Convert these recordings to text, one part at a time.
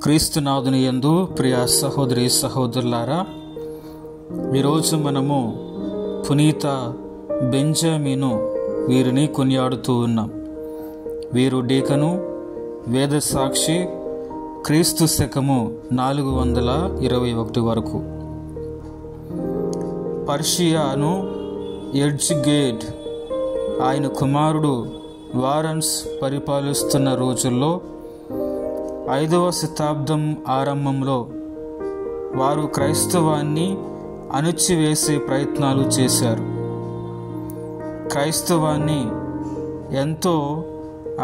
క్రీస్తునాథుని యందు ప్రియ సహోదరి సహోదరులారా, ఈరోజు మనము పునీత బెంజమిను వీరిని కొనియాడుతూ ఉన్నాం. వీరు డీకను, వేద సాక్షి, క్రీస్తు శకము 421 వరకు. పర్షియాను ఎడ్జ్గేట్ ఆయన కుమారుడు వారన్స్ పరిపాలిస్తున్న రోజుల్లో 5వ శతాబ్దం ఆరంభంలో వారు క్రైస్తవాన్ని అణిచివేసే ప్రయత్నాలు చేశారు. క్రైస్తవాన్ని ఎంతో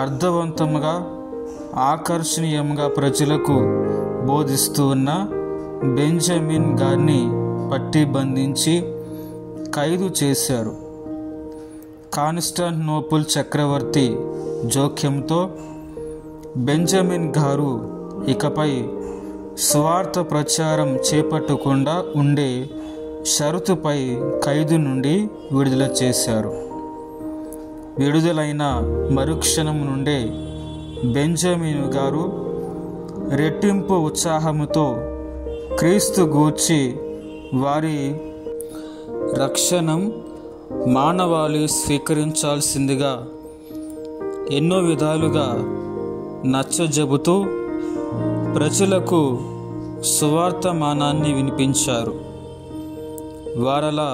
అర్థవంతంగా, ఆకర్షణీయంగా ప్రజలకు బోధిస్తూ ఉన్న బెంజమిన్ గారిని పట్టి బంధించి ఖైదు చేశారు. కాన్స్టాంటినోపుల్ చక్రవర్తి జోక్యంతో బెంజమిన్ గారు ఇకపై సువార్త ప్రచారం చేపట్టకుండా ఉండే షరతుపై ఖైదు నుండి విడుదల చేశారు. విడుదలైన మరుక్షణం నుండే బెంజమిన్ గారు రెట్టింపు ఉత్సాహముతో క్రీస్తు గూర్చి, వారి రక్షణం మానవాళి స్వీకరించాల్సిందిగా ఎన్నో విధాలుగా నచ్చజెబుతూ ప్రజలకు సువార్తమానాన్ని వినిపించారు. వారలా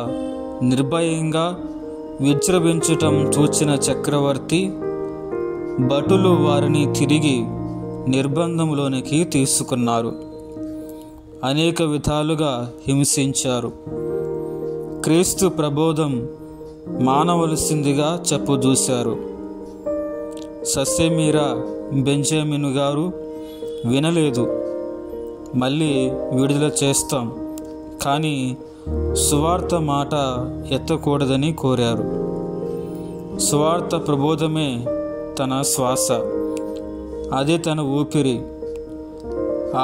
నిర్భయంగా విజృంభించటం చూచిన చక్రవర్తి భటులు వారిని తిరిగి నిర్బంధంలోనికి తీసుకున్నారు. అనేక విధాలుగా హింసించారు. క్రీస్తు ప్రబోధం మానవలసిందిగా చెప్పదూశారు. ససేమిరా బెంజమిన్ గారు వినలేదు. మళ్ళీ విడుదల చేస్తాం, కానీ సువార్త మాట ఎత్తకూడదని కోరారు. సువార్త ప్రబోధమే తన శ్వాస, అదే తన ఊపిరి.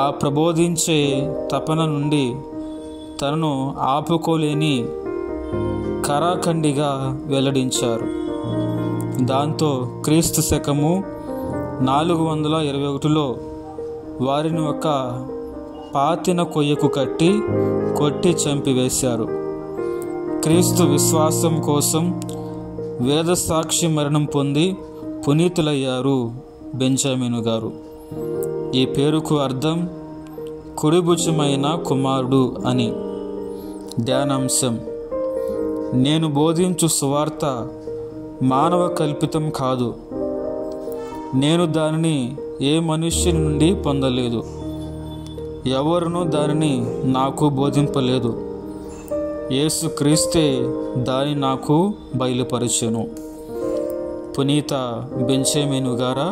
ఆ ప్రబోధించే తపన నుండి తనను ఆపుకోలేని కరాఖండిగా వెల్లడించారు. దాంతో క్రీస్తు శకము 421లో వారిని ఒక పాతిన కొయ్యకు కట్టి కొట్టి చంపివేశారు. క్రీస్తు విశ్వాసం కోసం వేద సాక్షి మరణం పొంది పునీతులయ్యారు బెంజమిన్ గారు. ఈ పేరుకు అర్థం కుడిభుజమైన కుమారుడు అని. ధ్యానాంశం: నేను బోధించు సువార్త మానవ కల్పితం కాదు. నేను దానిని ఏ మనుష్యుని నుండి పొందలేదు. ఎవరునూ దానిని నాకు బోధింపలేదు. యేసు క్రీస్తే దాన్ని నాకు బయలుపరచెను. పునీత బెంజమిన్ గారా,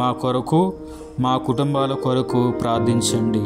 మా కొరకు, మా కుటుంబాల కొరకు ప్రార్థించండి.